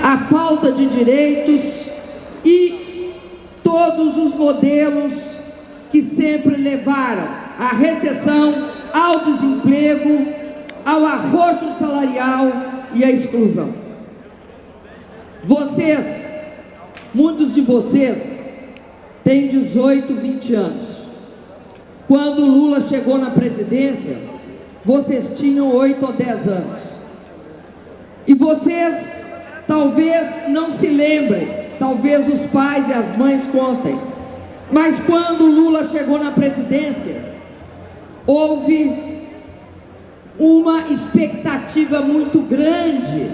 a falta de direitos e todos os modelos que sempre levaram à recessão, ao desemprego, ao arroxo salarial e à exclusão. Vocês, muitos de vocês, têm 18, 20 anos. Quando Lula chegou na presidência, vocês tinham 8 ou 10 anos. E vocês talvez não se lembrem, talvez os pais e as mães contem, mas quando Lula chegou na presidência, houve uma expectativa muito grande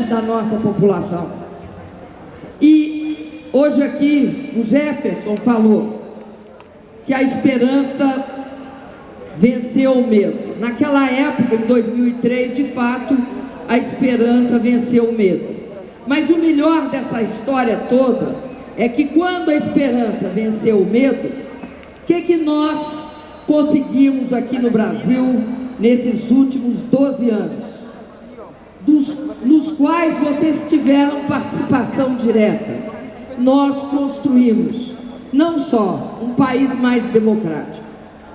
da nossa população. E hoje aqui o Jefferson falou que a esperança venceu o medo. Naquela época, em 2003, de fato, a esperança venceu o medo. Mas o melhor dessa história toda é que quando a esperança venceu o medo, o que nós conseguimos aqui no Brasil nesses últimos 12 anos, nos quais vocês tiveram participação direta? Nós construímos não só um país mais democrático,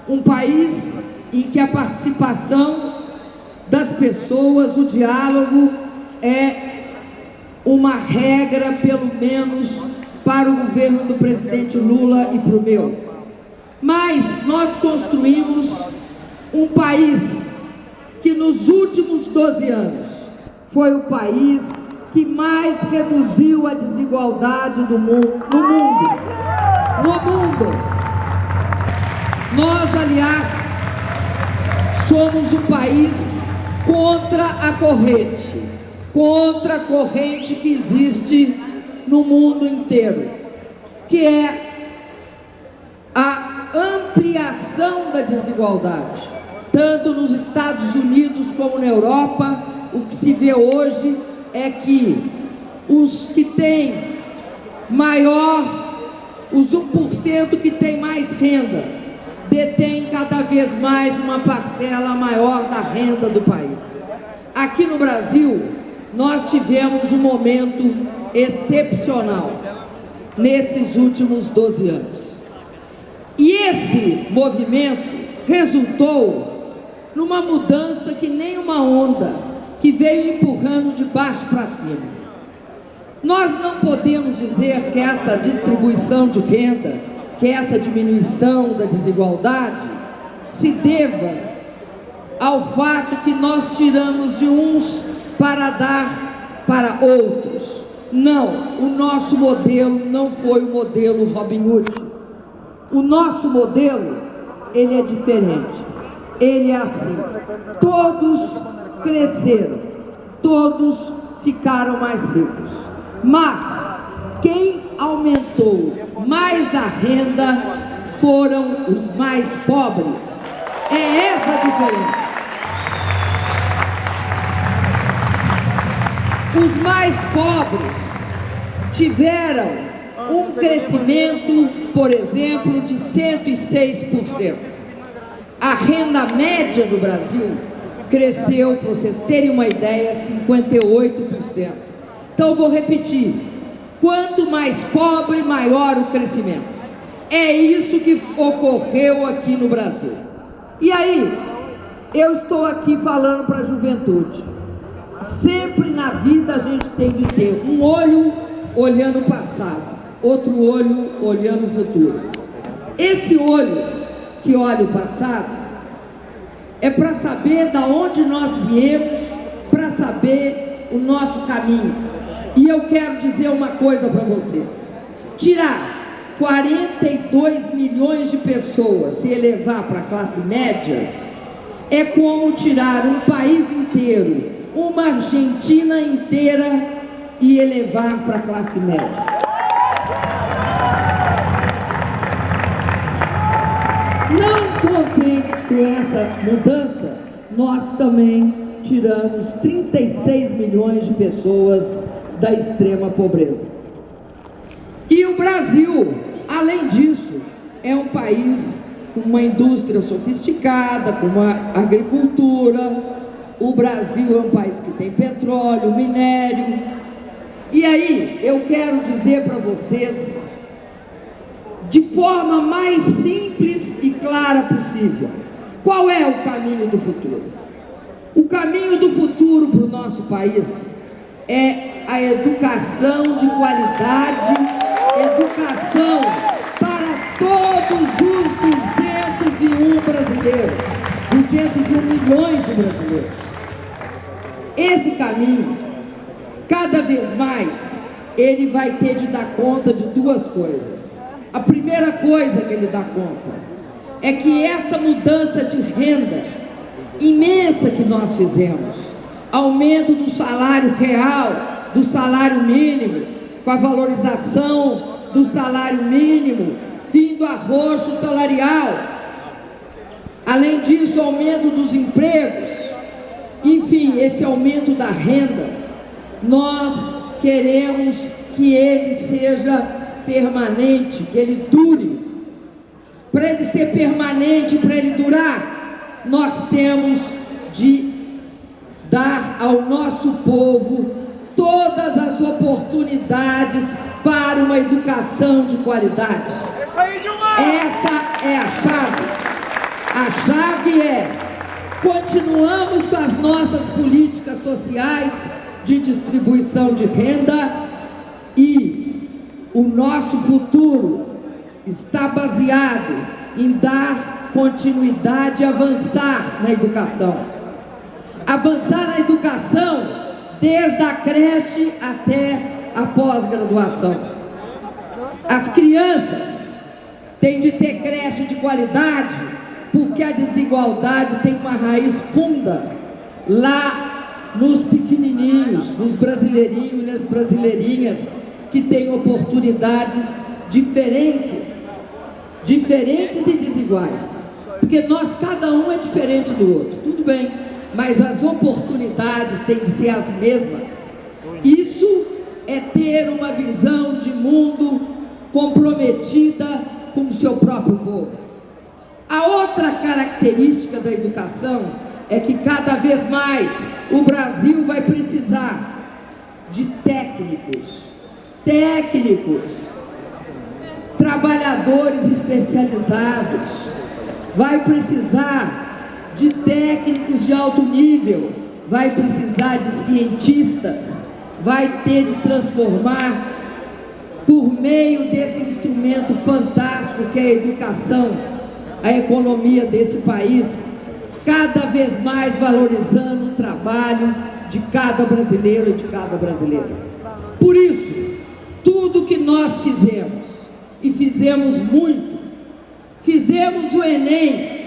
um país em que a participação das pessoas, o diálogo é uma regra, pelo menos para o governo do presidente Lula e para o meu. Mas nós construímos um país que nos últimos 12 anos foi o país que mais reduziu a desigualdade no mundo. Nós, aliás, somos um país contra a corrente que existe no mundo inteiro, que é a ampliação da desigualdade, tanto nos Estados Unidos como na Europa. O que se vê hoje é que os que têm os 1% que têm mais renda, detêm cada vez mais uma parcela maior da renda do país. Aqui no Brasil, nós tivemos um momento excepcional nesses últimos 12 anos. E esse movimento resultou numa mudança que nem uma onda que veio empurrando de baixo para cima. Nós não podemos dizer que essa distribuição de renda, que essa diminuição da desigualdade se deva ao fato que nós tiramos de uns para dar para outros. Não, o nosso modelo não foi o modelo Robin Hood. O nosso modelo, ele é diferente. Ele é assim: todos cresceram, todos ficaram mais ricos, mas quem aumentou mais a renda foram os mais pobres. É essa a diferença. Os mais pobres tiveram um crescimento, por exemplo, de 106%. A renda média do Brasil cresceu, para vocês terem uma ideia, 58%. Então, vou repetir: quanto mais pobre, maior o crescimento. É isso que ocorreu aqui no Brasil. E aí, eu estou aqui falando para a juventude. Sempre na vida a gente tem de ter um olho olhando o passado, outro olho olhando o futuro. Esse olho que olha o passado é para saber da onde nós viemos, para saber o nosso caminho. E eu quero dizer uma coisa para vocês: tirar 42 milhões de pessoas e elevar para a classe média é como tirar um país inteiro, uma Argentina inteira, e elevar para a classe média. Não contentes com essa mudança, nós também tiramos 36 milhões de pessoas da extrema pobreza. E o Brasil, além disso, é um país com uma indústria sofisticada, com uma agricultura, o Brasil é um país que tem petróleo, minério. E aí, eu quero dizer para vocês, de forma mais simples e clara possível, qual é o caminho do futuro? O caminho do futuro para o nosso país é a educação de qualidade, educação para todos os 201 brasileiros, 201 milhões de brasileiros. Esse caminho, cada vez mais, ele vai ter de dar conta de duas coisas. A primeira coisa que ele dá conta é que essa mudança de renda imensa que nós fizemos, aumento do salário real, do salário mínimo, com a valorização do salário mínimo, fim do arroxo salarial, além disso, aumento dos empregos, enfim, esse aumento da renda, nós queremos que ele seja permanente, que ele dure. Para ele ser permanente, para ele durar, nós temos de dar ao nosso povo todas as oportunidades para uma educação de qualidade. Essa é a chave. A chave é: continuamos com as nossas políticas sociais de distribuição de renda e o nosso futuro está baseado em dar continuidade e avançar na educação. Avançar na educação desde a creche até a pós-graduação. As crianças têm de ter creche de qualidade, porque a desigualdade tem uma raiz funda lá nos pequenininhos, nos brasileirinhos e nas brasileirinhas, que têm oportunidades diferentes e desiguais, porque nós, cada um é diferente do outro, tudo bem, mas as oportunidades têm que ser as mesmas. Isso é ter uma visão de mundo comprometida com o seu próprio povo. A outra característica da educação é que cada vez mais o Brasil vai precisar de técnicos, trabalhadores especializados, vai precisar de técnicos de alto nível, vai precisar de cientistas, vai ter de transformar, por meio desse instrumento fantástico que é a educação, a economia desse país, cada vez mais valorizando o trabalho de cada brasileiro e de cada brasileira. Por isso, tudo que nós fizemos, e fizemos muito, fizemos o Enem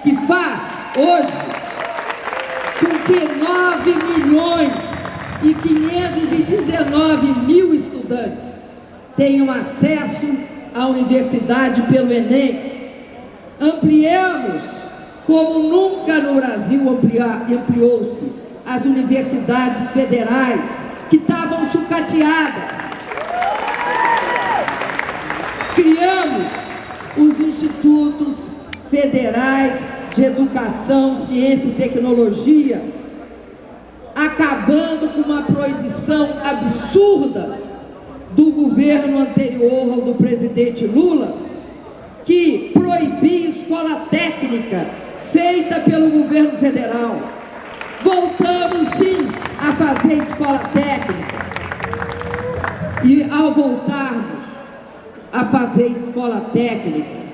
que faz hoje com que 9.519.000 estudantes tenham acesso à universidade pelo Enem. Ampliamos, como nunca no Brasil ampliou-se, as universidades federais que estavam sucateadas. Criamos os institutos federais de educação, ciência e tecnologia, acabando com uma proibição absurda do governo anterior ao do presidente Lula, que proibia escola técnica feita pelo governo federal. Voltamos sim a fazer escola técnica, e ao voltarmos a fazer escola técnica,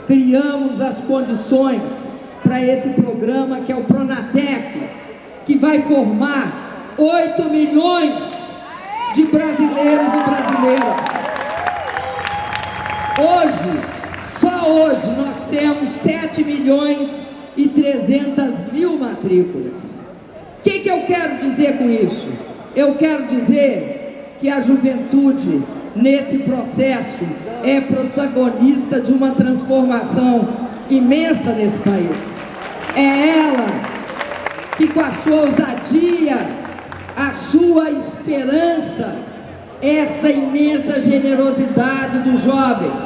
criamos as condições para esse programa que é o Pronatec, que vai formar 8 milhões de brasileiros e brasileiras. Só hoje nós temos 7.300.000 matrículas. O que eu quero dizer com isso? Eu quero dizer que a juventude, nesse processo, é protagonista de uma transformação imensa nesse país. É ela que, com a sua ousadia, a sua esperança, essa imensa generosidade dos jovens,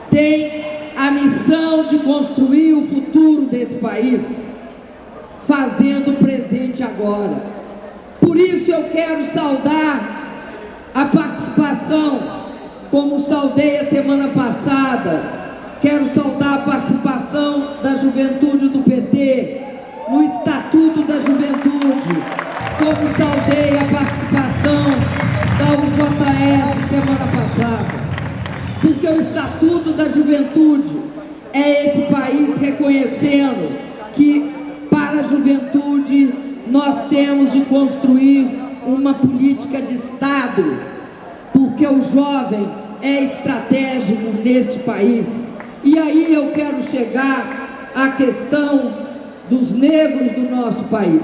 tem a missão de construir o futuro desse país. fazendo presente agora. Por isso eu quero saudar a participação, como saudei a semana passada, quero saudar a participação da juventude do PT no Estatuto da Juventude, como saudei a participação da UJS semana passada, porque o Estatuto da Juventude é esse país reconhecendo que para a juventude nós temos de construir uma política de Estado, porque o jovem é estratégico neste país. E aí eu quero chegar à questão dos negros do nosso país.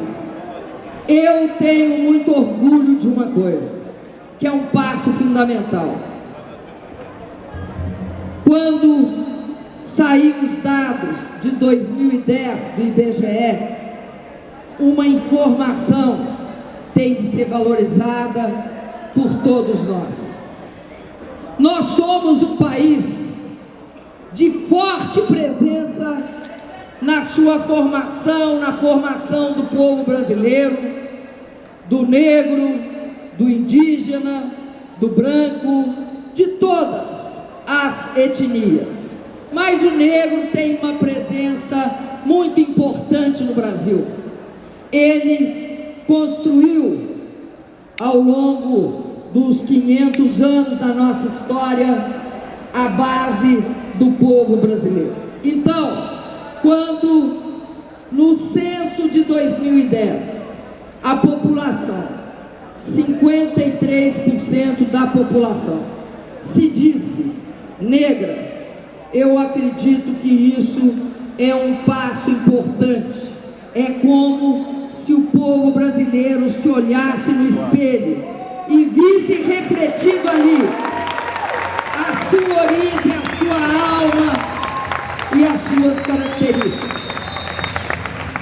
Eu tenho muito orgulho de uma coisa, que é um passo fundamental. Quando saíram os dados de 2010 do IBGE, uma informação tem de ser valorizada por todos nós. Nós somos um país de forte presença na sua formação, na formação do povo brasileiro, do negro, do indígena, do branco, de todas as etnias. Mas o negro tem uma presença muito importante no Brasil. Ele construiu, ao longo dos 500 anos da nossa história, a base do povo brasileiro. Então, quando no censo de 2010, a população, 53% da população, se disse negra, eu acredito que isso é um passo importante. É como se o povo brasileiro se olhasse no espelho e visse refletido ali a sua origem, a sua alma e as suas características.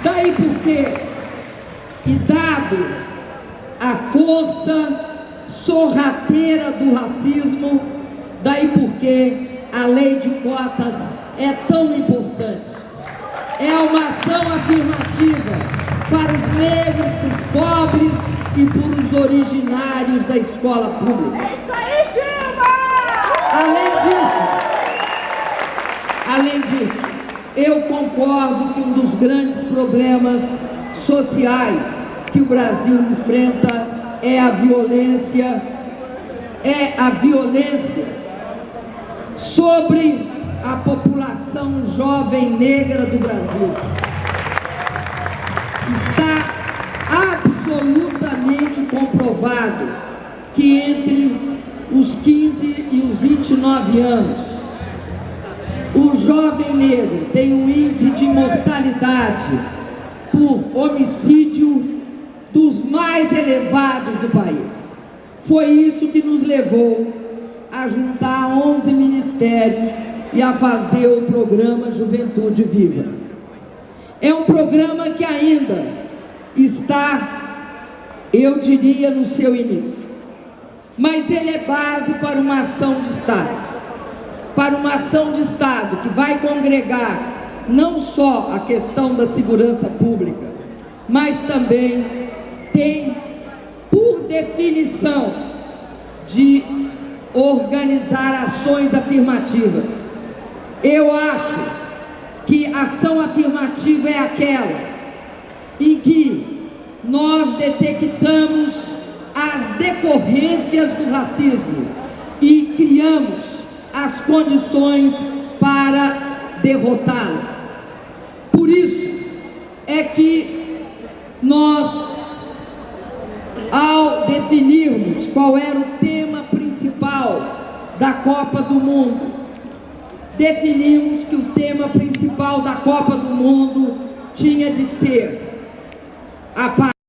Daí porque, e dado a força sorrateira do racismo, daí porque a lei de cotas é tão importante. É uma ação afirmativa para os negros, para os pobres e para os originários da escola pública. É isso aí, Dilma! Além disso, eu concordo que um dos grandes problemas sociais que o Brasil enfrenta é a violência sobre a população jovem negra do Brasil. Está absolutamente comprovado que entre os 15 e os 29 anos, o jovem negro tem um índice de mortalidade por homicídio dos mais elevados do país. Foi isso que nos levou a juntar 11 ministérios e a fazer o programa Juventude Viva. É um programa que ainda está, eu diria, no seu início, mas ele é base para uma ação de Estado. Para uma ação de Estado que vai congregar não só a questão da segurança pública, mas também tem, por definição, de organizar ações afirmativas. Eu acho que ação afirmativa é aquela em que nós detectamos as decorrências do racismo e criamos as condições para derrotá-lo. Por isso é que nós, ao definirmos qual era o tema principal da Copa do Mundo, definimos que o tema principal da Copa do Mundo tinha de ser a paz.